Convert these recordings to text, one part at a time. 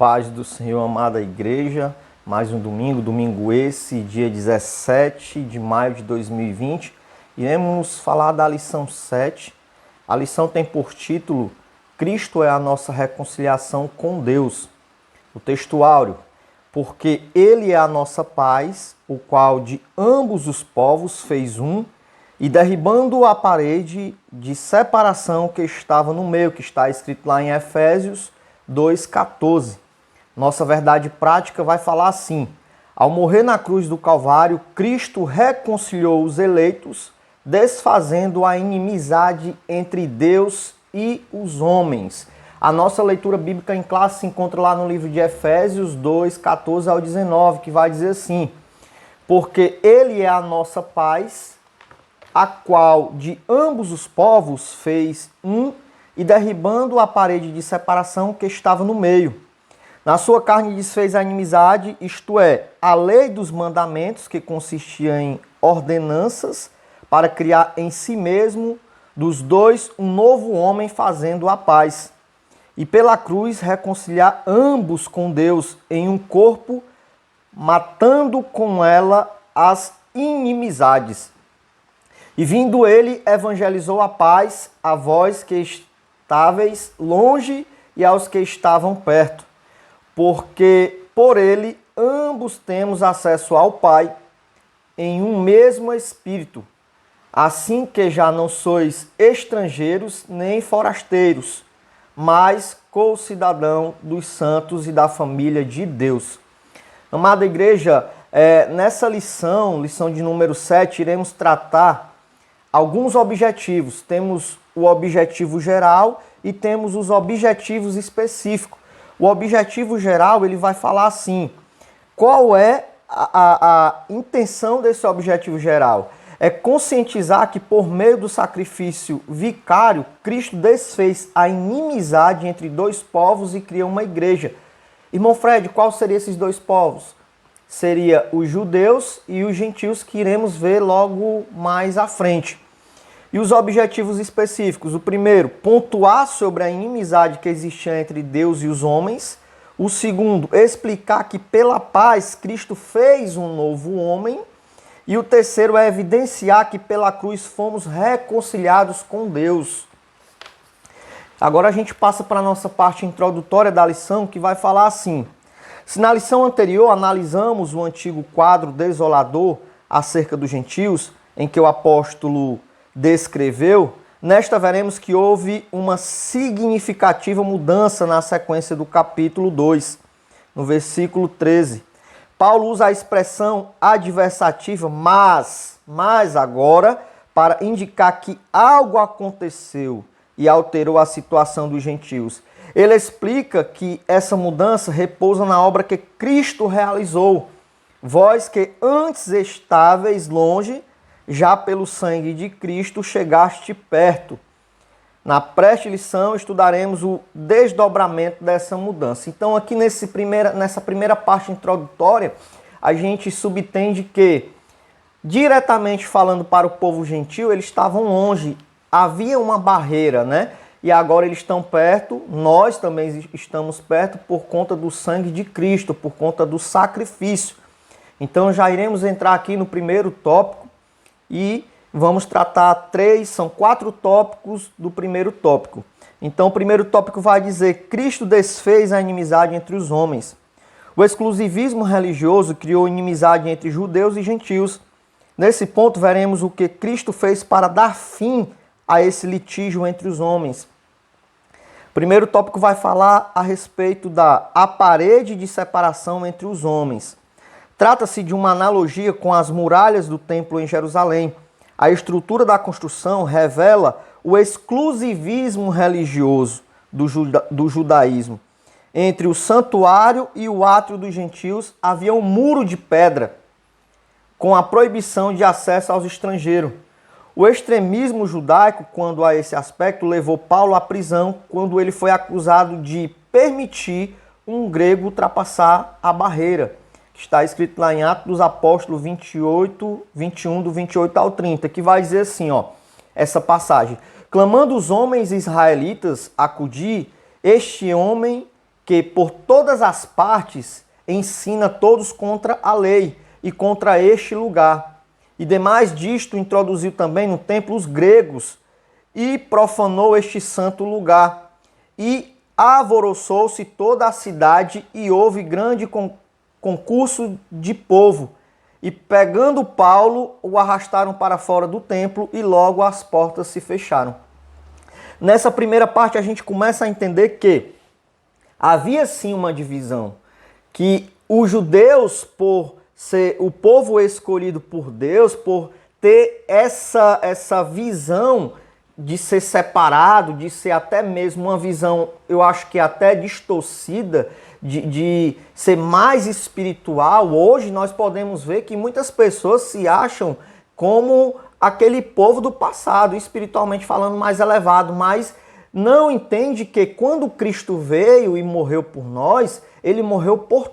paz do Senhor, amada igreja. Mais um domingo esse, dia 17 de maio de 2020. Iremos falar da lição 7. A lição tem por título Cristo é a nossa reconciliação com Deus. O texto áureo: porque Ele é a nossa paz, o qual de ambos os povos fez um, e derribando a parede de separação que estava no meio, que está escrito lá em Efésios 2,14. Nossa verdade prática vai falar assim: ao morrer na cruz do Calvário, Cristo reconciliou os eleitos, desfazendo a inimizade entre Deus e os homens. A nossa leitura bíblica em classe se encontra lá no livro de Efésios 2,14 ao 19, que vai dizer assim: porque Ele é a nossa paz, a qual de ambos os povos fez um, e derribando a parede de separação que estava no meio. Na sua carne desfez a inimizade, isto é, a lei dos mandamentos, que consistia em ordenanças, para criar em si mesmo dos dois um novo homem, fazendo a paz. E pela cruz reconciliar ambos com Deus em um corpo, matando com ela as inimizades. E vindo ele, evangelizou a paz a vós que estáveis longe e aos que estavam perto. Porque por ele ambos temos acesso ao Pai em um mesmo Espírito. Assim que já não sois estrangeiros nem forasteiros, mas co-cidadão dos santos e da família de Deus. Amada igreja, nessa lição de número 7, iremos tratar alguns objetivos. Temos o objetivo geral e temos os objetivos específicos. O objetivo geral, ele vai falar assim: qual é a intenção desse objetivo geral? É conscientizar que por meio do sacrifício vicário, Cristo desfez a inimizade entre dois povos e criou uma igreja. Irmão Fred, qual seriam esses dois povos? Seria os judeus e os gentios, que iremos ver logo mais à frente. E os objetivos específicos: o primeiro, pontuar sobre a inimizade que existia entre Deus e os homens. O segundo, explicar que pela paz Cristo fez um novo homem. E o terceiro é evidenciar que pela cruz fomos reconciliados com Deus. Agora a gente passa para a nossa parte introdutória da lição, que vai falar assim: se na lição anterior analisamos o antigo quadro desolador acerca dos gentios, em que o apóstolo descreveu, nesta veremos que houve uma significativa mudança na sequência do capítulo 2, no versículo 13. Paulo usa a expressão adversativa mas agora, para indicar que algo aconteceu e alterou a situação dos gentios. Ele explica que essa mudança repousa na obra que Cristo realizou. Vós que antes estáveis longe, já pelo sangue de Cristo chegaste perto. Na presente lição estudaremos o desdobramento dessa mudança. Então aqui nessa primeira parte introdutória, a gente subentende que, diretamente falando para o povo gentil, eles estavam longe. Havia uma barreira, né? E agora eles estão perto, nós também estamos perto por conta do sangue de Cristo, por conta do sacrifício. Então já iremos entrar aqui no primeiro tópico, e vamos tratar são 4 tópicos do primeiro tópico. Então o primeiro tópico vai dizer: Cristo desfez a inimizade entre os homens. O exclusivismo religioso criou inimizade entre judeus e gentios. Nesse ponto veremos o que Cristo fez para dar fim a esse litígio entre os homens. O primeiro tópico vai falar a respeito da parede de separação entre os homens. Trata-se de uma analogia com as muralhas do templo em Jerusalém. A estrutura da construção revela o exclusivismo religioso do judaísmo. Entre o santuário e o átrio dos gentios havia um muro de pedra, com a proibição de acesso aos estrangeiros. O extremismo judaico, quanto a esse aspecto, levou Paulo à prisão quando ele foi acusado de permitir um grego ultrapassar a barreira. Está escrito lá em Atos dos Apóstolos 28, 21, do 28 ao 30, que vai dizer assim, essa passagem: clamando os homens israelitas, acudi este homem porque por todas as partes ensina todos contra a lei e contra este lugar. E demais disto introduziu também no templo os gregos e profanou este santo lugar. E alvoroçou-se toda a cidade e houve grande concurso de povo. E pegando Paulo, o arrastaram para fora do templo e logo as portas se fecharam. Nessa primeira parte a gente começa a entender que havia sim uma divisão, que os judeus, por ser o povo escolhido por Deus, por ter essa visão de ser separado, de ser até mesmo uma visão, eu acho que até distorcida, de ser mais espiritual. Hoje nós podemos ver que muitas pessoas se acham como aquele povo do passado, espiritualmente falando, mais elevado, mas não entende que quando Cristo veio e morreu por nós, ele morreu por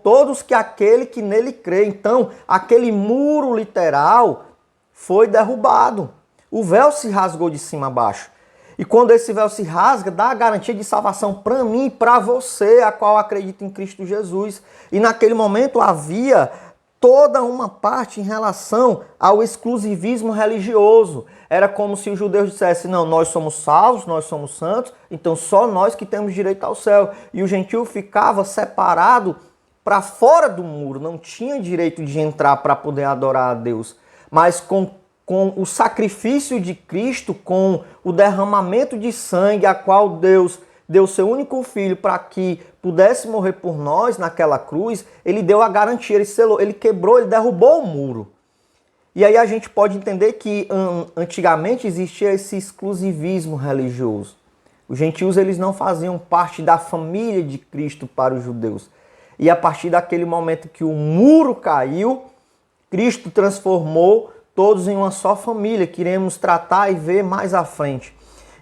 todos que aquele que nele crê. Então, aquele muro literal foi derrubado. O véu se rasgou de cima a baixo. E quando esse véu se rasga, dá a garantia de salvação para mim e para você, a qual acredita em Cristo Jesus. E naquele momento havia toda uma parte em relação ao exclusivismo religioso. Era como se os judeus dissessem, não, nós somos salvos, nós somos santos, então só nós que temos direito ao céu. E o gentio ficava separado para fora do muro, não tinha direito de entrar para poder adorar a Deus. Mas com o sacrifício de Cristo, com o derramamento de sangue, a qual Deus deu seu único filho para que pudesse morrer por nós naquela cruz, ele deu a garantia, ele selou, ele quebrou, ele derrubou o muro. E aí a gente pode entender que antigamente existia esse exclusivismo religioso. Os gentios, eles não faziam parte da família de Cristo para os judeus. E a partir daquele momento que o muro caiu, Cristo transformou todos em uma só família, que iremos tratar e ver mais à frente.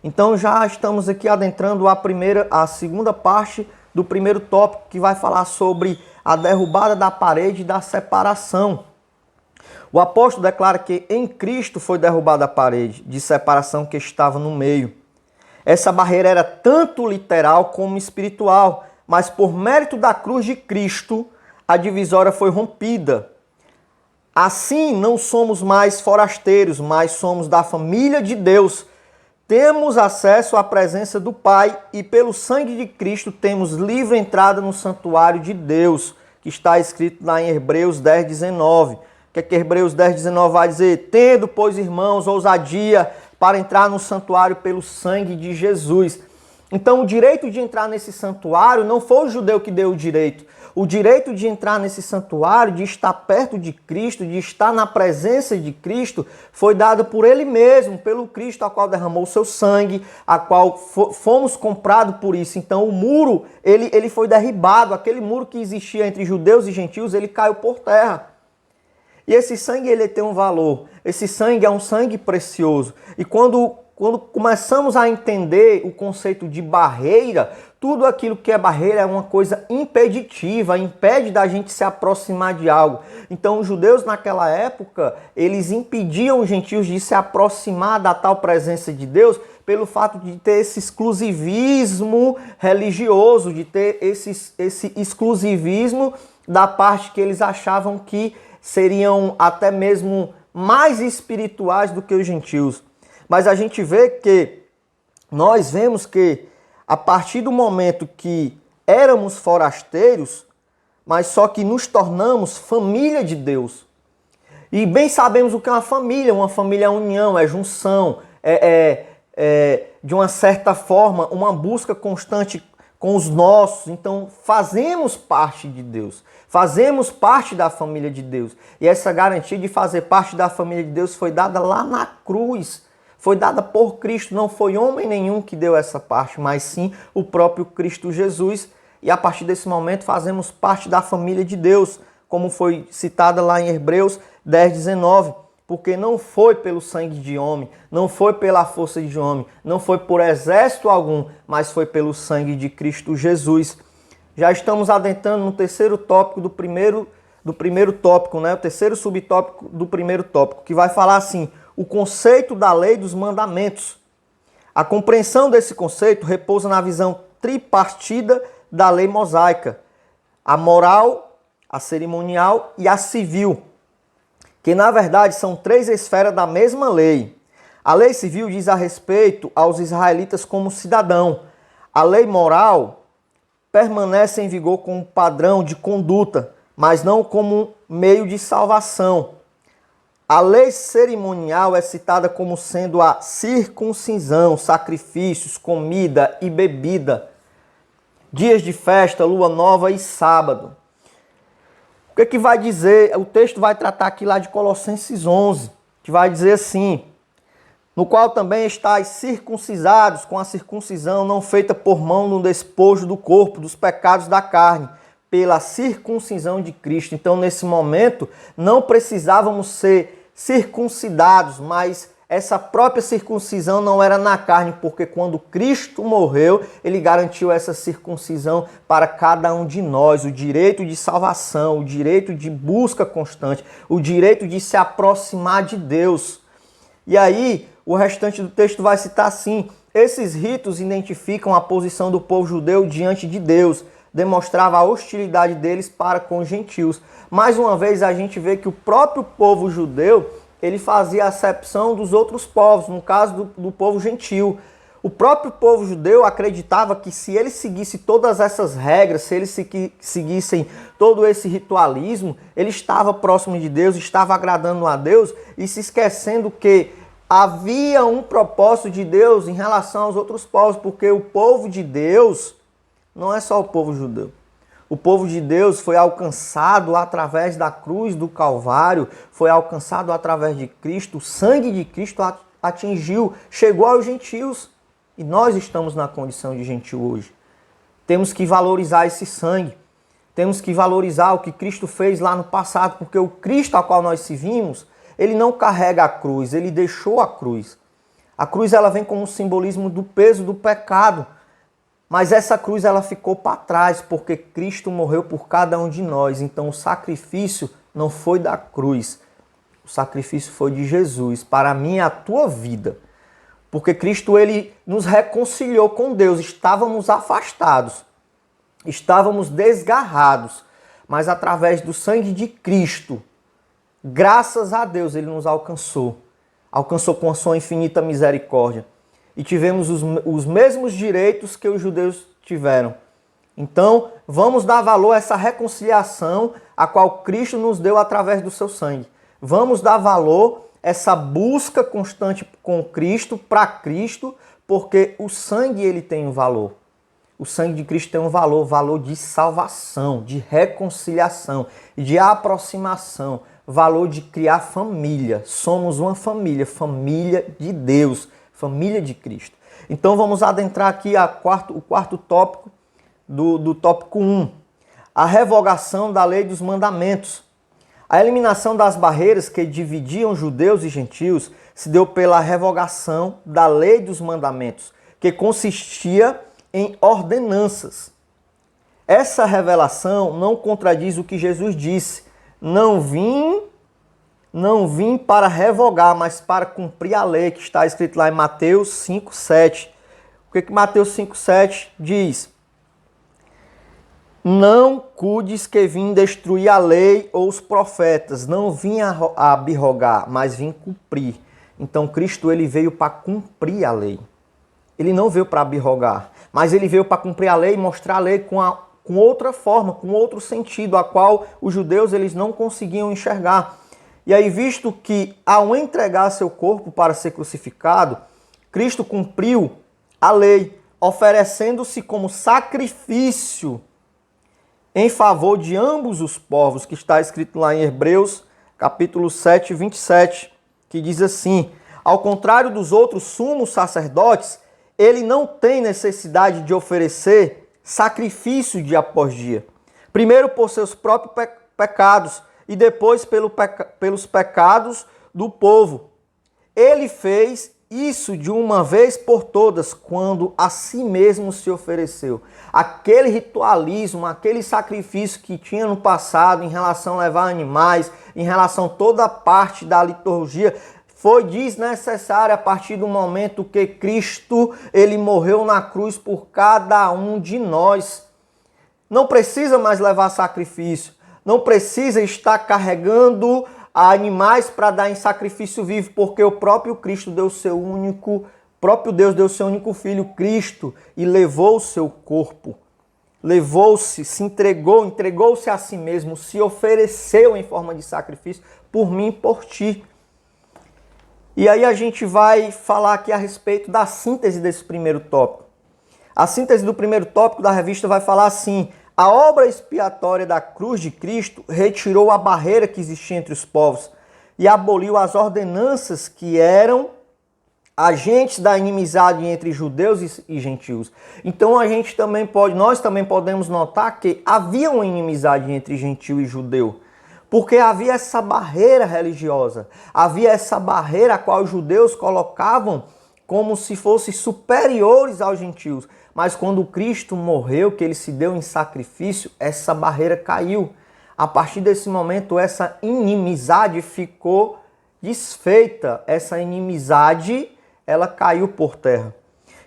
Então já estamos aqui adentrando a segunda parte do primeiro tópico, que vai falar sobre a derrubada da parede da separação. O apóstolo declara que em Cristo foi derrubada a parede de separação que estava no meio. Essa barreira era tanto literal como espiritual, mas por mérito da cruz de Cristo, a divisória foi rompida. Assim, não somos mais forasteiros, mas somos da família de Deus. Temos acesso à presença do Pai e pelo sangue de Cristo temos livre entrada no santuário de Deus, que está escrito lá em Hebreus 10:19. O que é que Hebreus 10:19 vai dizer? Tendo, pois, irmãos, ousadia para entrar no santuário pelo sangue de Jesus. Então, o direito de entrar nesse santuário não foi o judeu que deu o direito. O direito de entrar nesse santuário, de estar perto de Cristo, de estar na presença de Cristo, foi dado por Ele mesmo, pelo Cristo, a qual derramou o seu sangue, a qual fomos comprados por isso. Então o muro, ele foi derribado, aquele muro que existia entre judeus e gentios, ele caiu por terra. E esse sangue, ele tem um valor. Esse sangue é um sangue precioso. E quando começamos a entender o conceito de barreira, tudo aquilo que é barreira é uma coisa impeditiva, impede da gente se aproximar de algo. Então os judeus naquela época, eles impediam os gentios de se aproximar da tal presença de Deus pelo fato de ter esse exclusivismo religioso, de ter esse exclusivismo da parte que eles achavam que seriam até mesmo mais espirituais do que os gentios. Mas a gente vê que, nós vemos que a partir do momento que éramos forasteiros, mas só que nos tornamos família de Deus. E bem sabemos o que é uma família é união, é junção, de uma certa forma, uma busca constante com os nossos. Então fazemos parte de Deus, fazemos parte da família de Deus. E essa garantia de fazer parte da família de Deus foi dada lá na cruz. Foi dada por Cristo, não foi homem nenhum que deu essa parte, mas sim o próprio Cristo Jesus. E a partir desse momento fazemos parte da família de Deus, como foi citada lá em Hebreus 10:19. Porque não foi pelo sangue de homem, não foi pela força de homem, não foi por exército algum, mas foi pelo sangue de Cristo Jesus. Já estamos adentrando no terceiro tópico do primeiro tópico, né? O terceiro subtópico do primeiro tópico, que vai falar assim: o conceito da lei dos mandamentos. A compreensão desse conceito repousa na visão tripartida da lei mosaica: a moral, a cerimonial e a civil, que na verdade são três esferas da mesma lei. A lei civil diz a respeito aos israelitas como cidadão. A lei moral permanece em vigor como padrão de conduta, mas não como meio de salvação. A lei cerimonial é citada como sendo a circuncisão, sacrifícios, comida e bebida, dias de festa, lua nova e sábado. O que vai dizer? O texto vai tratar aqui lá de Colossenses 11, que vai dizer assim: no qual também estáis circuncisados com a circuncisão não feita por mão no despojo do corpo, dos pecados da carne, pela circuncisão de Cristo. Então, nesse momento, não precisávamos ser circuncidados, mas essa própria circuncisão não era na carne, porque quando Cristo morreu, ele garantiu essa circuncisão para cada um de nós, o direito de salvação, o direito de busca constante, o direito de se aproximar de Deus. E aí, o restante do texto vai citar assim: esses ritos identificam a posição do povo judeu diante de Deus, demonstrava a hostilidade deles para com os gentios. Mais uma vez a gente vê que o próprio povo judeu, ele fazia acepção dos outros povos, no caso do povo gentil. O próprio povo judeu acreditava que se eles seguissem todas essas regras, se eles seguissem todo esse ritualismo, ele estava próximo de Deus, estava agradando a Deus e se esquecendo que havia um propósito de Deus em relação aos outros povos, porque o povo de Deus não é só o povo judeu. O povo de Deus foi alcançado através da cruz do Calvário, foi alcançado através de Cristo, o sangue de Cristo atingiu, chegou aos gentios. E nós estamos na condição de gentil hoje. Temos que valorizar esse sangue. Temos que valorizar o que Cristo fez lá no passado, porque o Cristo ao qual nós servimos, ele não carrega a cruz, ele deixou a cruz. A cruz ela vem como um simbolismo do peso do pecado. Mas essa cruz ela ficou para trás, porque Cristo morreu por cada um de nós. Então o sacrifício não foi da cruz. O sacrifício foi de Jesus, para mim e a tua vida. Porque Cristo ele nos reconciliou com Deus. Estávamos afastados, estávamos desgarrados. Mas através do sangue de Cristo, graças a Deus, ele nos alcançou. Alcançou com a sua infinita misericórdia. E tivemos os mesmos direitos que os judeus tiveram. Então, vamos dar valor a essa reconciliação a qual Cristo nos deu através do seu sangue. Vamos dar valor a essa busca constante com Cristo, para Cristo, porque o sangue ele tem um valor. O sangue de Cristo tem um valor, valor de salvação, de reconciliação, de aproximação, valor de criar família. Somos uma família, família de Deus, família de Cristo. Então vamos adentrar aqui o quarto tópico do tópico 1. A revogação da lei dos mandamentos. A eliminação das barreiras que dividiam judeus e gentios se deu pela revogação da lei dos mandamentos, que consistia em ordenanças. Essa revelação não contradiz o que Jesus disse: não vim para revogar, mas para cumprir a lei, que está escrito lá em Mateus 5,7. O que Mateus 5,7 diz? Não cuides que vim destruir a lei ou os profetas. Não vim abrogar, mas vim cumprir. Então Cristo ele veio para cumprir a lei. Ele não veio para abrogar, mas ele veio para cumprir a lei e mostrar a lei com outra forma, com outro sentido, a qual os judeus eles não conseguiam enxergar. E aí, visto que ao entregar seu corpo para ser crucificado, Cristo cumpriu a lei, oferecendo-se como sacrifício em favor de ambos os povos, que está escrito lá em Hebreus, capítulo 7, 27, que diz assim: ao contrário dos outros sumos sacerdotes, ele não tem necessidade de oferecer sacrifício dia após dia. Primeiro por seus próprios pecados e depois pelos pecados do povo. Ele fez isso de uma vez por todas, quando a si mesmo se ofereceu. Aquele ritualismo, aquele sacrifício que tinha no passado em relação a levar animais, em relação a toda a parte da liturgia, foi desnecessária a partir do momento que Cristo, ele morreu na cruz por cada um de nós. Não precisa mais levar sacrifício, não precisa estar carregando animais para dar em sacrifício vivo, porque o próprio Cristo deu seu único, próprio Deus deu seu único filho, Cristo, e levou o seu corpo. Levou-se, se entregou, entregou-se a si mesmo, se ofereceu em forma de sacrifício por mim e por ti. E aí a gente vai falar aqui a respeito da síntese desse primeiro tópico. A síntese do primeiro tópico da revista vai falar assim: a obra expiatória da cruz de Cristo retirou a barreira que existia entre os povos e aboliu as ordenanças que eram agentes da inimizade entre judeus e gentios. Então nós também podemos notar que havia uma inimizade entre gentio e judeu, porque havia essa barreira religiosa, havia essa barreira a qual os judeus colocavam como se fossem superiores aos gentios. Mas quando Cristo morreu, que ele se deu em sacrifício, essa barreira caiu. A partir desse momento, essa inimizade ficou desfeita, essa inimizade ela caiu por terra.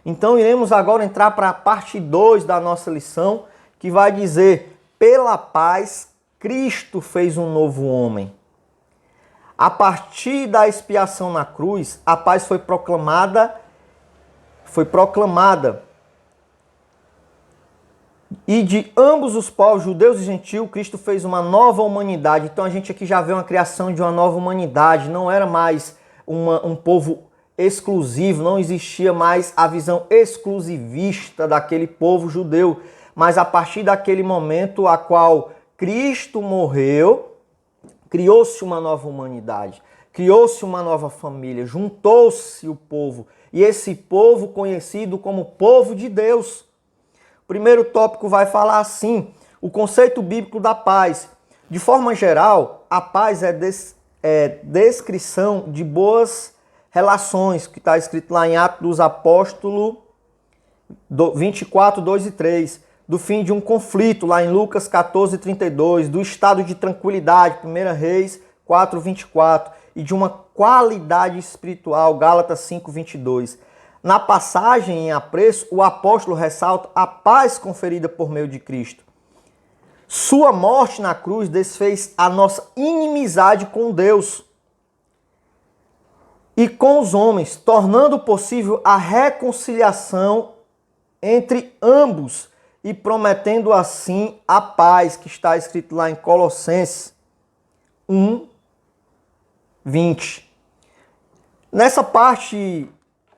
Então iremos agora entrar para a parte 2 da nossa lição, que vai dizer: pela paz, Cristo fez um novo homem. A partir da expiação na cruz, a paz foi proclamada. E de ambos os povos, judeus e gentios, Cristo fez uma nova humanidade. Então a gente aqui já vê uma criação de uma nova humanidade. Não era mais um povo exclusivo, não existia mais a visão exclusivista daquele povo judeu. Mas a partir daquele momento a qual Cristo morreu, criou-se uma nova humanidade, criou-se uma nova família, juntou-se o povo. E esse povo conhecido como povo de Deus. O primeiro tópico vai falar assim: o conceito bíblico da paz. De forma geral, a paz é descrição de boas relações, que está escrito lá em Atos dos Apóstolos 24, 2 e 3. Do fim de um conflito, lá em Lucas 14, 32. Do estado de tranquilidade, 1 Reis 4, 24. E de uma qualidade espiritual, Gálatas 5, 22. Na passagem em apreço, o apóstolo ressalta a paz conferida por meio de Cristo. Sua morte na cruz desfez a nossa inimizade com Deus e com os homens, tornando possível a reconciliação entre ambos e prometendo assim a paz, que está escrito lá em Colossenses 1, 20. Nessa parte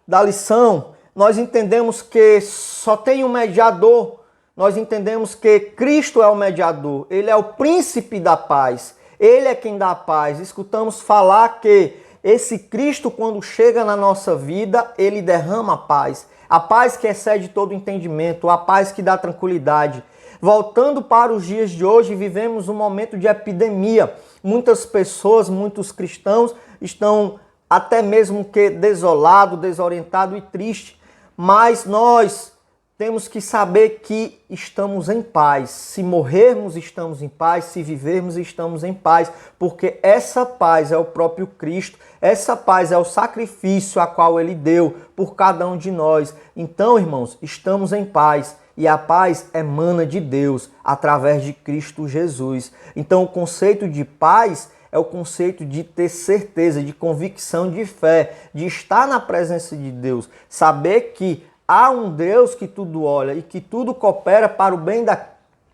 da lição, nós entendemos que só tem um mediador. Nós entendemos que Cristo é o mediador. Ele é o príncipe da paz. Ele é quem dá a paz. Escutamos falar que esse Cristo, quando chega na nossa vida, ele derrama a paz. A paz que excede todo entendimento, a paz que dá tranquilidade. Voltando para os dias de hoje, vivemos um momento de epidemia. Muitas pessoas, muitos cristãos estão até mesmo que desolado, desorientado e triste. Mas nós temos que saber que estamos em paz. Se morrermos, estamos em paz. Se vivermos, estamos em paz. Porque essa paz é o próprio Cristo. Essa paz é o sacrifício a qual Ele deu por cada um de nós. Então, irmãos, estamos em paz. E a paz emana de Deus através de Cristo Jesus. Então, o conceito de paz é o conceito de ter certeza, de convicção, de fé, de estar na presença de Deus. Saber que há um Deus que tudo olha e que tudo coopera para o bem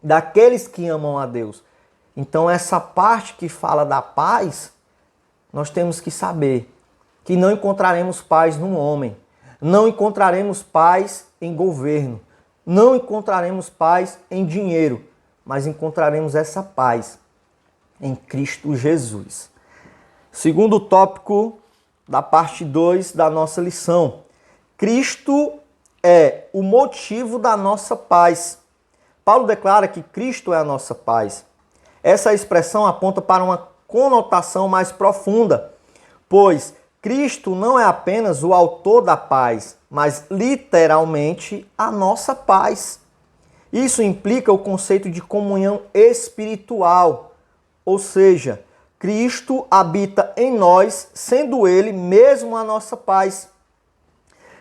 daqueles que amam a Deus. Então essa parte que fala da paz, nós temos que saber que não encontraremos paz num homem, não encontraremos paz em governo, não encontraremos paz em dinheiro, mas encontraremos essa paz em Cristo Jesus. Segundo tópico da parte 2 da nossa lição. Cristo é o motivo da nossa paz. Paulo declara que Cristo é a nossa paz. Essa expressão aponta para uma conotação mais profunda, pois Cristo não é apenas o autor da paz, mas literalmente a nossa paz. Isso implica o conceito de comunhão espiritual, ou seja, Cristo habita em nós, sendo Ele mesmo a nossa paz.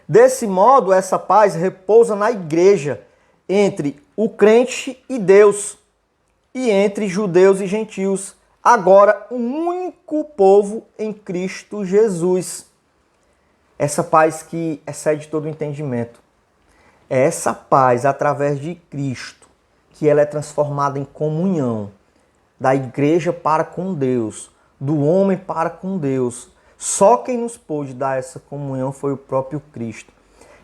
Desse modo, essa paz repousa na igreja, entre o crente e Deus, e entre judeus e gentios, agora um único povo em Cristo Jesus. Essa paz que excede todo o entendimento. É essa paz, através de Cristo, que ela é transformada em comunhão da igreja para com Deus, do homem para com Deus. Só quem nos pôde dar essa comunhão foi o próprio Cristo.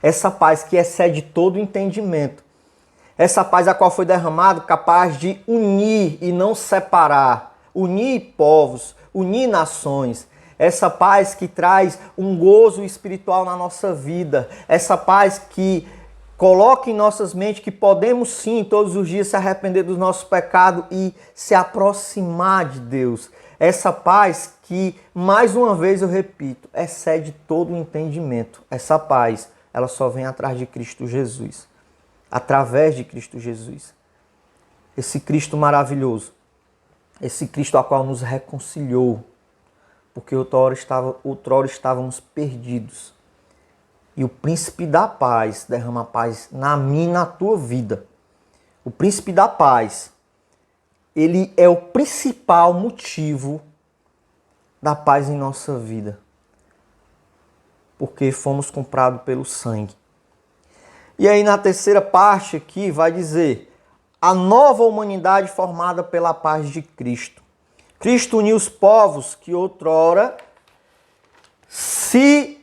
Essa paz que excede todo o entendimento. Essa paz a qual foi derramado, capaz de unir e não separar, unir povos, unir nações. Essa paz que traz um gozo espiritual na nossa vida. Essa paz que coloca em nossas mentes que podemos sim todos os dias se arrepender dos nossos pecados e se aproximar de Deus. Essa paz que, mais uma vez eu repito, excede todo o entendimento. Essa paz, ela só vem atrás de Cristo Jesus. Através de Cristo Jesus. Esse Cristo maravilhoso. Esse Cristo a qual nos reconciliou. Porque outrora estávamos perdidos. E o príncipe da paz derrama paz na minha e na tua vida. O príncipe da paz, ele é o principal motivo da paz em nossa vida. Porque fomos comprados pelo sangue. E aí na terceira parte aqui vai dizer: a nova humanidade formada pela paz de Cristo. Cristo uniu os povos que outrora se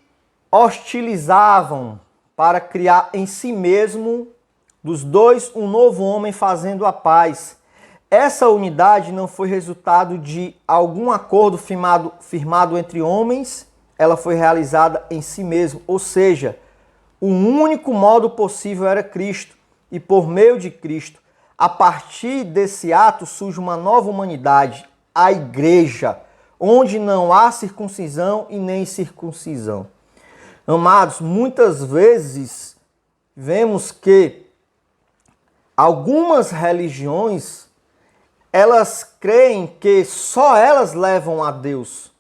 hostilizavam para criar em si mesmo dos dois um novo homem fazendo a paz. Essa unidade não foi resultado de algum acordo firmado entre homens, ela foi realizada em si mesmo, ou seja, o único modo possível era Cristo, e por meio de Cristo, a partir desse ato surge uma nova humanidade, a igreja, onde não há circuncisão e nem circuncisão. Amados, muitas vezes vemos que algumas religiões, elas creem que só elas levam a Deus.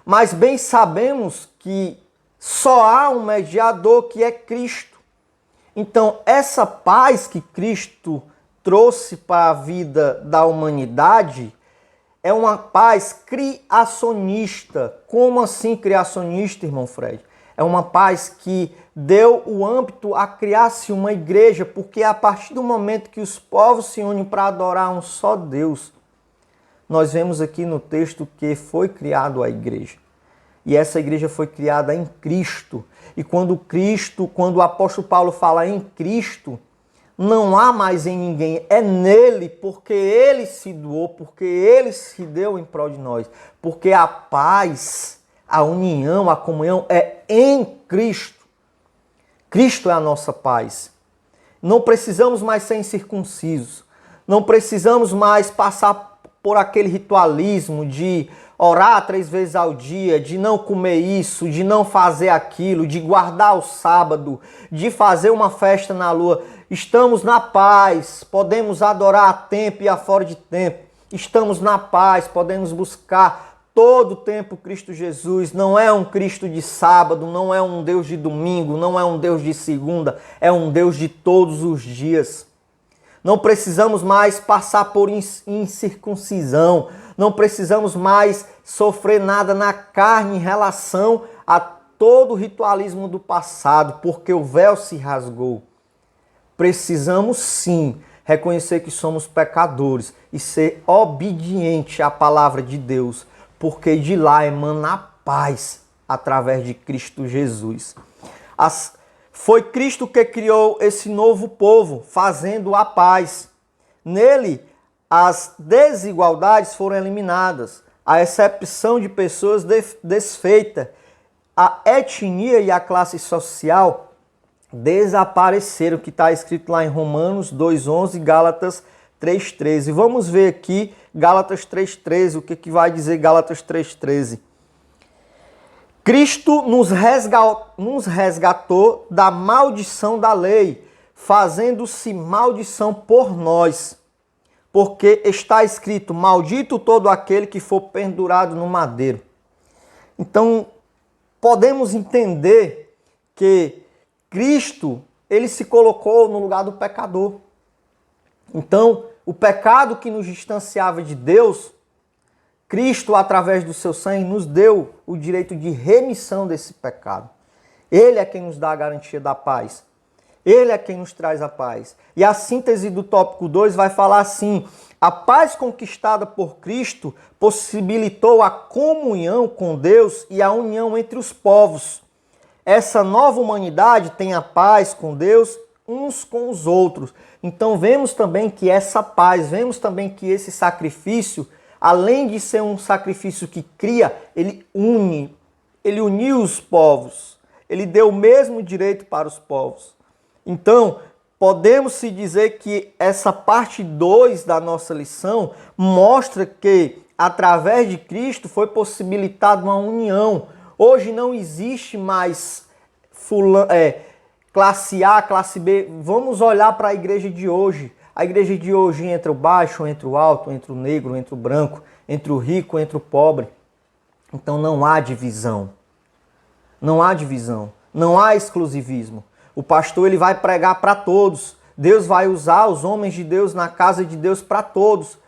Mas bem sabemos que só há um mediador, que é Cristo. Então, essa paz que Cristo trouxe para a vida da humanidade é uma paz criacionista. Como assim criacionista, irmão Fred? É uma paz que deu o âmbito a criar-se uma igreja, porque a partir do momento que os povos se unem para adorar um só Deus, nós vemos aqui no texto que foi criado a igreja. E essa igreja foi criada em Cristo. E quando o apóstolo Paulo fala em Cristo, não há mais em ninguém, é nele, porque ele se doou, porque ele se deu em prol de nós. Porque a paz, a união, a comunhão é em Cristo. Cristo é a nossa paz. Não precisamos mais ser incircuncisos. Não precisamos mais passar por aquele ritualismo de orar 3 vezes ao dia, de não comer isso, de não fazer aquilo, de guardar o sábado, de fazer uma festa na lua. Estamos na paz, podemos adorar a tempo e a fora de tempo. Estamos na paz, podemos buscar todo o tempo Cristo Jesus. Não é um Cristo de sábado, não é um Deus de domingo, não é um Deus de segunda, é um Deus de todos os dias. Não precisamos mais passar por incircuncisão, não precisamos mais sofrer nada na carne em relação a todo o ritualismo do passado, porque o véu se rasgou. Precisamos sim reconhecer que somos pecadores e ser obediente à palavra de Deus, porque de lá emana a paz através de Cristo Jesus. Foi Cristo que criou esse novo povo, fazendo a paz. Nele, as desigualdades foram eliminadas, a exceção de pessoas desfeitas, a etnia e a classe social desapareceram, que está escrito lá em Romanos 2,11 e Gálatas 3,13. Vamos ver aqui Gálatas 3,13, o que vai dizer Gálatas 3,13. Cristo nos resgatou da maldição da lei, fazendo-se maldição por nós, porque está escrito: maldito todo aquele que for pendurado no madeiro. Então, podemos entender que Cristo, ele se colocou no lugar do pecador. Então, o pecado que nos distanciava de Deus, Cristo, através do seu sangue, nos deu o direito de remissão desse pecado. Ele é quem nos dá a garantia da paz. Ele é quem nos traz a paz. E a síntese do tópico 2 vai falar assim: a paz conquistada por Cristo possibilitou a comunhão com Deus e a união entre os povos. Essa nova humanidade tem a paz com Deus uns com os outros. Então vemos também que essa paz, vemos também que esse sacrifício, além de ser um sacrifício que cria, ele uniu os povos. Ele deu o mesmo direito para os povos. Então, podemos se dizer que essa parte 2 da nossa lição mostra que, através de Cristo, foi possibilitada uma união. Hoje não existe mais classe A, classe B. Vamos olhar para a igreja de hoje. A igreja de hoje entra o baixo, entra o alto, entra o negro, entra o branco, entra o rico, entra o pobre. Então não há divisão. Não há divisão. Não há exclusivismo. O pastor ele vai pregar para todos. Deus vai usar os homens de Deus na casa de Deus para todos.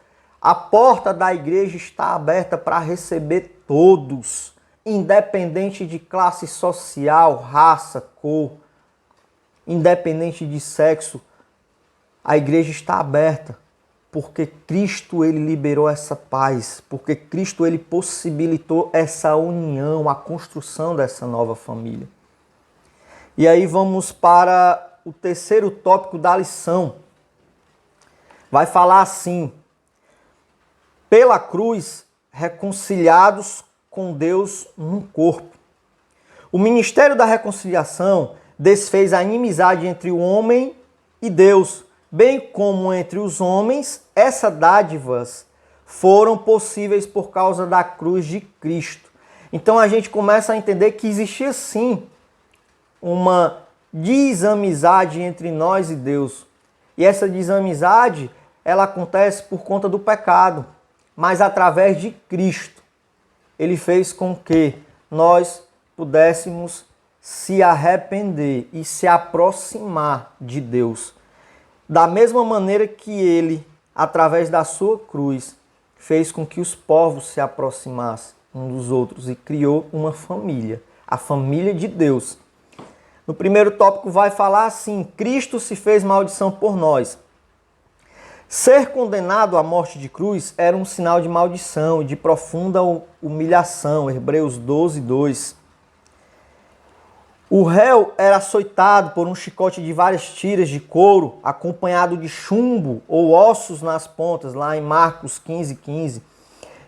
A porta da igreja está aberta para receber todos, independente de classe social, raça, cor, independente de sexo. A igreja está aberta porque Cristo ele liberou essa paz, porque Cristo ele possibilitou essa união, a construção dessa nova família. E aí vamos para o terceiro tópico da lição. Vai falar assim: pela cruz, reconciliados com Deus num corpo. O ministério da reconciliação desfez a inimizade entre o homem e Deus, bem como entre os homens. Essas dádivas foram possíveis por causa da cruz de Cristo. Então a gente começa a entender que existia sim uma desamizade entre nós e Deus. E essa desamizade, ela acontece por conta do pecado. Mas através de Cristo, ele fez com que nós pudéssemos se arrepender e se aproximar de Deus. Da mesma maneira que ele, através da sua cruz, fez com que os povos se aproximassem uns dos outros e criou uma família, a família de Deus. No primeiro tópico vai falar assim: Cristo se fez maldição por nós. Ser condenado à morte de cruz era um sinal de maldição e de profunda humilhação. Hebreus 12, 2. O réu era açoitado por um chicote de várias tiras de couro, acompanhado de chumbo ou ossos nas pontas, lá em Marcos 15, 15.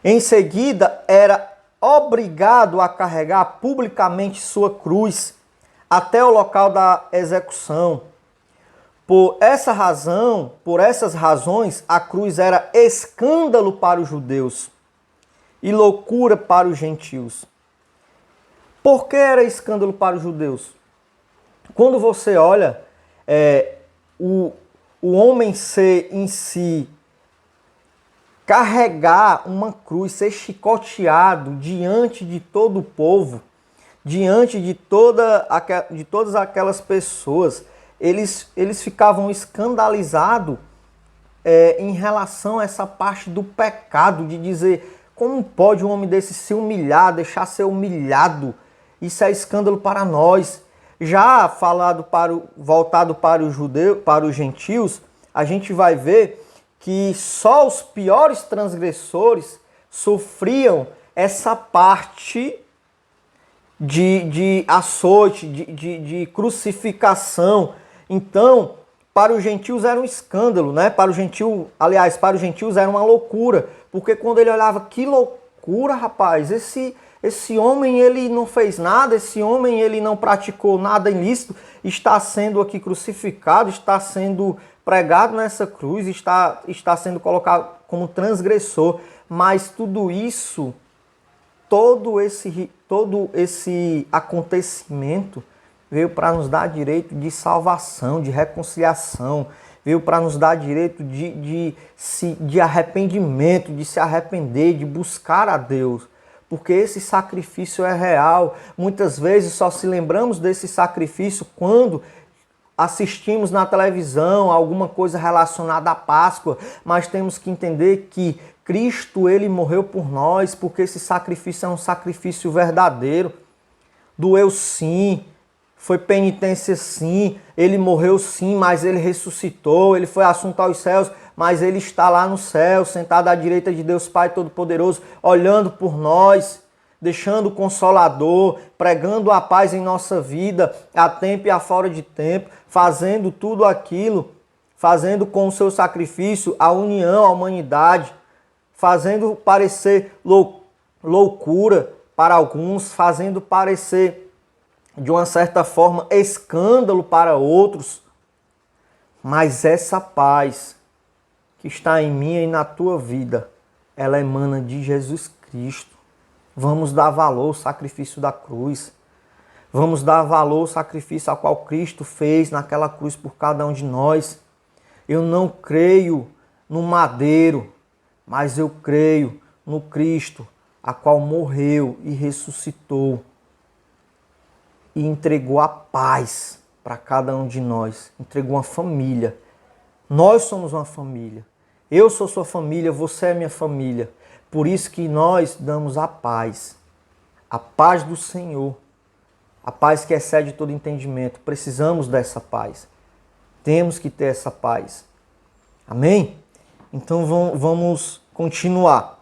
Em seguida, era obrigado a carregar publicamente sua cruz até o local da execução. Por essas razões, a cruz era escândalo para os judeus e loucura para os gentios. Por que era escândalo para os judeus? Quando você olha o homem ser em si, carregar uma cruz, ser chicoteado diante de todo o povo, diante de todas aquelas pessoas, eles ficavam escandalizados em relação a essa parte do pecado, de dizer: como pode um homem desse se humilhar, deixar ser humilhado? Isso é escândalo para nós. Já voltado para os judeus, para os gentios, a gente vai ver que só os piores transgressores sofriam essa parte de açoite, de crucificação. Então, para os gentios era um escândalo, né? Para os gentios era uma loucura, porque quando ele olhava: que loucura, rapaz, esse homem ele não fez nada, esse homem ele não praticou nada ilícito, está sendo aqui crucificado, está sendo pregado nessa cruz, está sendo colocado como transgressor. Mas tudo isso, todo esse acontecimento veio para nos dar direito de salvação, de reconciliação. veio para nos dar direito de arrependimento, de se arrepender, de buscar a Deus. Porque esse sacrifício é real. Muitas vezes só se lembramos desse sacrifício quando assistimos na televisão alguma coisa relacionada à Páscoa, mas temos que entender que Cristo, ele morreu por nós, porque esse sacrifício é um sacrifício verdadeiro. Doeu sim, foi penitência sim, ele morreu sim, mas ele ressuscitou, ele foi assunto aos céus, mas ele está lá no céu, sentado à direita de Deus Pai Todo-Poderoso, olhando por nós, deixando o Consolador, pregando a paz em nossa vida, a tempo e a fora de tempo, fazendo tudo aquilo, fazendo com o seu sacrifício a união, a humanidade, fazendo parecer loucura para alguns, fazendo parecer, de uma certa forma, escândalo para outros. Mas essa paz que está em mim e na tua vida, ela emana de Jesus Cristo. Vamos dar valor ao sacrifício da cruz. Vamos dar valor ao sacrifício a qual Cristo fez naquela cruz por cada um de nós. Eu não creio no madeiro, mas eu creio no Cristo, a qual morreu e ressuscitou e entregou a paz para cada um de nós. Entregou uma família. Nós somos uma família. Eu sou sua família, você é minha família. Por isso que nós damos a paz do Senhor, a paz que excede todo entendimento. Precisamos dessa paz. Temos que ter essa paz. Amém? Então vamos continuar.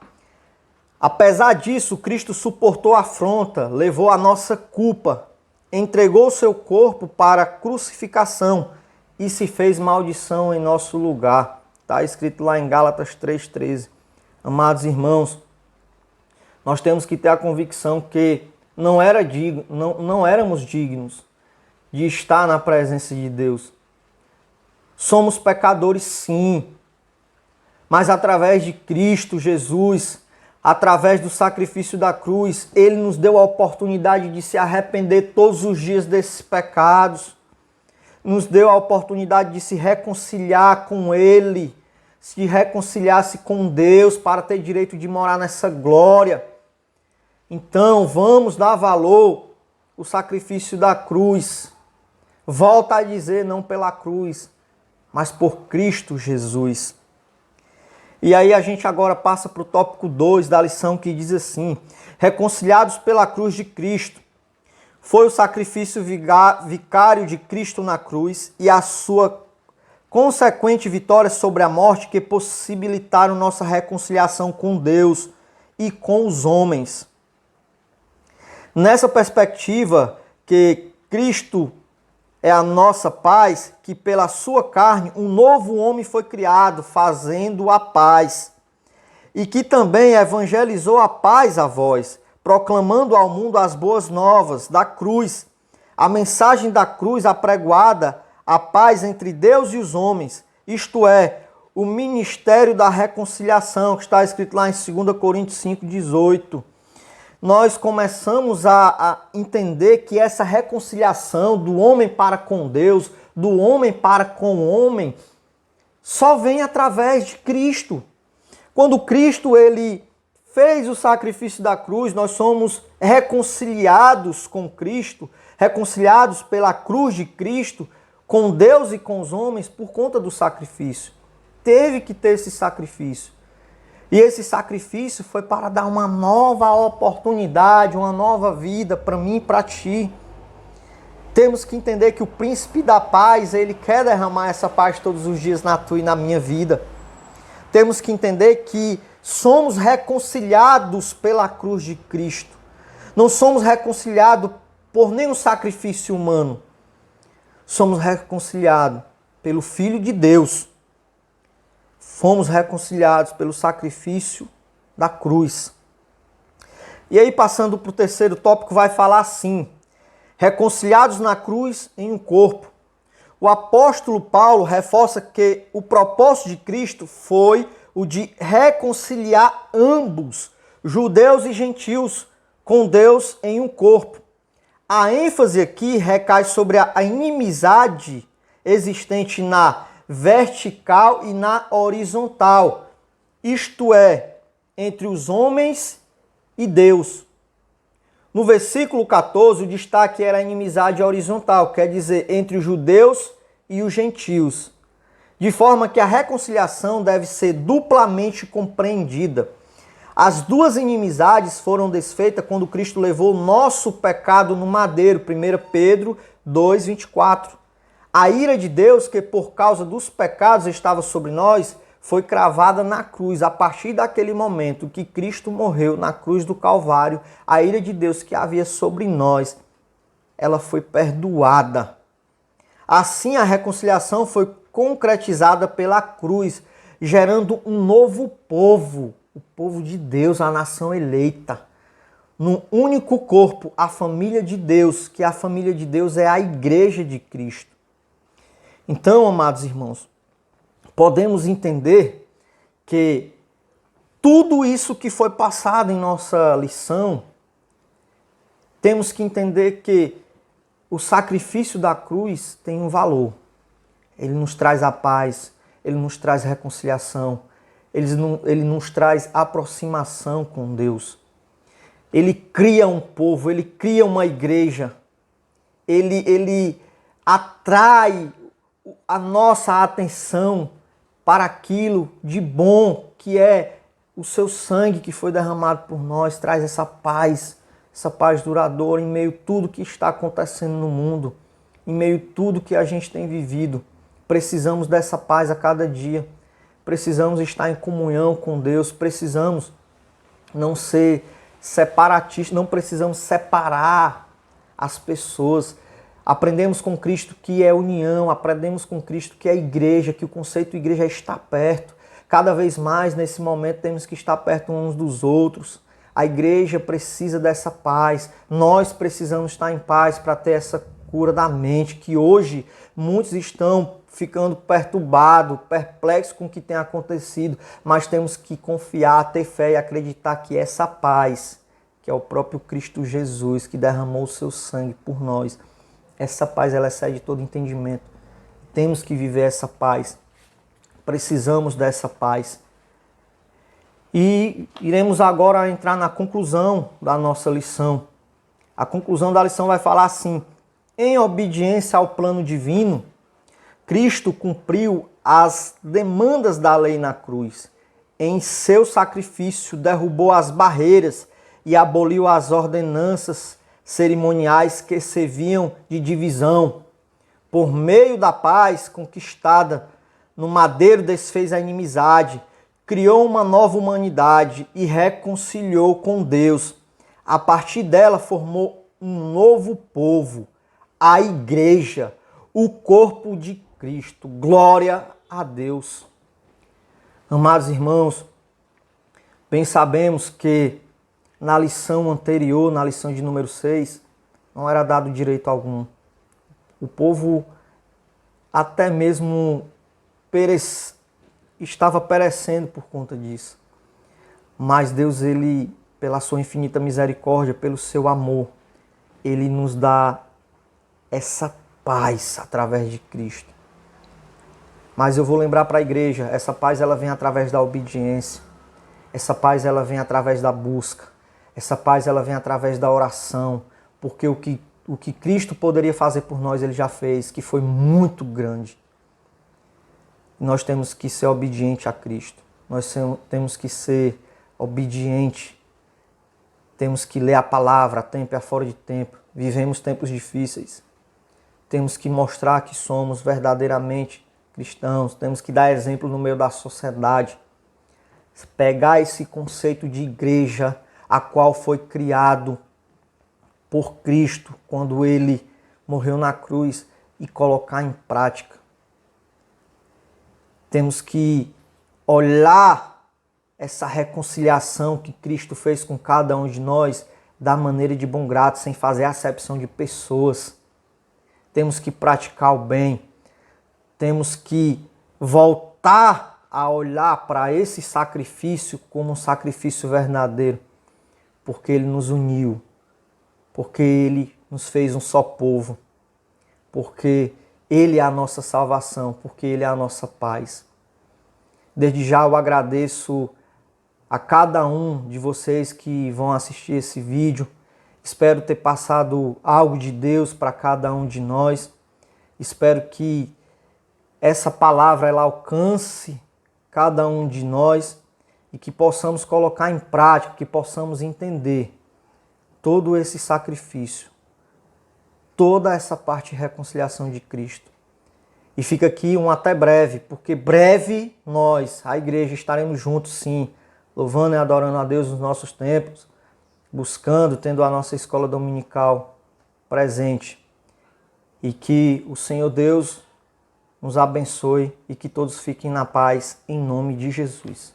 Apesar disso, Cristo suportou a afronta, levou a nossa culpa, entregou seu corpo para a crucificação e se fez maldição em nosso lugar. Está escrito lá em Gálatas 3,13. Amados irmãos, nós temos que ter a convicção que não éramos dignos de estar na presença de Deus. Somos pecadores sim, mas através de Cristo Jesus, através do sacrifício da cruz, Ele nos deu a oportunidade de se arrepender todos os dias desses pecados, nos deu a oportunidade de se reconciliar com Ele, se reconciliasse com Deus para ter direito de morar nessa glória. Então, vamos dar valor ao sacrifício da cruz. Volta a dizer, não pela cruz, mas por Cristo Jesus. E aí a gente agora passa para o tópico 2 da lição, que diz assim: reconciliados pela cruz de Cristo. Foi o sacrifício vicário de Cristo na cruz e a sua consequente vitória sobre a morte que possibilitaram nossa reconciliação com Deus e com os homens. Nessa perspectiva que Cristo é a nossa paz, que pela sua carne um novo homem foi criado, fazendo a paz, e que também evangelizou a paz a vós, proclamando ao mundo as boas novas da cruz, a mensagem da cruz apregoada, a paz entre Deus e os homens, isto é, o ministério da reconciliação, que está escrito lá em 2 Coríntios 5,18. Nós começamos a entender que essa reconciliação do homem para com Deus, do homem para com o homem, só vem através de Cristo. Quando Cristo ele fez o sacrifício da cruz, nós somos reconciliados com Cristo, reconciliados pela cruz de Cristo, com Deus e com os homens por conta do sacrifício. Teve que ter esse sacrifício. E esse sacrifício foi para dar uma nova oportunidade, uma nova vida para mim e para ti. Temos que entender que o príncipe da paz, ele quer derramar essa paz todos os dias na tua e na minha vida. Temos que entender que somos reconciliados pela cruz de Cristo. Não somos reconciliados por nenhum sacrifício humano. Somos reconciliados pelo Filho de Deus. Fomos reconciliados pelo sacrifício da cruz. E aí, passando para o terceiro tópico, vai falar assim: reconciliados na cruz em um corpo. O apóstolo Paulo reforça que o propósito de Cristo foi o de reconciliar ambos, judeus e gentios, com Deus em um corpo. A ênfase aqui recai sobre a inimizade existente na vertical e na horizontal, isto é, entre os homens e Deus. No versículo 14, o destaque era a inimizade horizontal, quer dizer, entre os judeus e os gentios, de forma que a reconciliação deve ser duplamente compreendida. As duas inimizades foram desfeitas quando Cristo levou o nosso pecado no madeiro, 1 Pedro 2:24. A ira de Deus, que por causa dos pecados estava sobre nós, foi cravada na cruz. A partir daquele momento que Cristo morreu na cruz do Calvário, a ira de Deus que havia sobre nós, ela foi perdoada. Assim, a reconciliação foi concretizada pela cruz, gerando um novo povo, o povo de Deus, a nação eleita, num único corpo, a família de Deus, que a família de Deus é a igreja de Cristo. Então, amados irmãos, podemos entender que tudo isso que foi passado em nossa lição, temos que entender que o sacrifício da cruz tem um valor. Ele nos traz a paz, ele nos traz reconciliação, ele nos traz aproximação com Deus. Ele cria um povo, ele cria uma igreja, ele atrai a nossa atenção para aquilo de bom que é o seu sangue que foi derramado por nós, traz essa paz duradoura em meio a tudo que está acontecendo no mundo, em meio a tudo que a gente tem vivido. Precisamos dessa paz a cada dia, precisamos estar em comunhão com Deus, precisamos não ser separatistas, não precisamos separar as pessoas. Aprendemos com Cristo que é união, aprendemos com Cristo que é igreja, que o conceito de igreja está perto. Cada vez mais, nesse momento, temos que estar perto uns dos outros. A igreja precisa dessa paz. Nós precisamos estar em paz para ter essa cura da mente, que hoje muitos estão ficando perturbados, perplexos com o que tem acontecido. Mas temos que confiar, ter fé e acreditar que essa paz, que é o próprio Cristo Jesus, que derramou o seu sangue por nós, essa paz, ela excede todo entendimento. Temos que viver essa paz. Precisamos dessa paz. E iremos agora entrar na conclusão da nossa lição. A conclusão da lição vai falar assim: em obediência ao plano divino, Cristo cumpriu as demandas da lei na cruz. Em seu sacrifício, derrubou as barreiras e aboliu as ordenanças cerimoniais que serviam de divisão. Por meio da paz conquistada no madeiro, desfez a inimizade, criou uma nova humanidade e reconciliou com Deus. A partir dela formou um novo povo, a igreja, o corpo de Cristo. Glória a Deus. Amados irmãos, bem sabemos que na lição anterior, na lição de número 6, não era dado direito algum. O povo até mesmo estava perecendo por conta disso. Mas Deus, ele, pela sua infinita misericórdia, pelo seu amor, ele nos dá essa paz através de Cristo. Mas eu vou lembrar para a igreja, essa paz ela vem através da obediência. Essa paz ela vem através da busca. Essa paz ela vem através da oração, porque o que Cristo poderia fazer por nós, ele já fez, que foi muito grande. Nós temos que ser obedientes a Cristo. Nós temos que ser obedientes. Temos que ler a palavra a tempo e a fora de tempo. Vivemos tempos difíceis. Temos que mostrar que somos verdadeiramente cristãos. Temos que dar exemplo no meio da sociedade. Pegar esse conceito de igreja, a qual foi criado por Cristo quando ele morreu na cruz, e colocar em prática. Temos que olhar essa reconciliação que Cristo fez com cada um de nós da maneira de bom grado, sem fazer acepção de pessoas. Temos que praticar o bem. Temos que voltar a olhar para esse sacrifício como um sacrifício verdadeiro, porque ele nos uniu, porque ele nos fez um só povo, porque Ele é a nossa salvação, porque Ele é a nossa paz. Desde já eu agradeço a cada um de vocês que vão assistir esse vídeo. Espero ter passado algo de Deus para cada um de nós. Espero que essa palavra ela alcance cada um de nós e que possamos colocar em prática, que possamos entender todo esse sacrifício, toda essa parte de reconciliação de Cristo. E fica aqui um até breve, porque breve nós, a igreja, estaremos juntos sim, louvando e adorando a Deus nos nossos templos, buscando, tendo a nossa escola dominical presente. E que o Senhor Deus nos abençoe e que todos fiquem na paz, em nome de Jesus.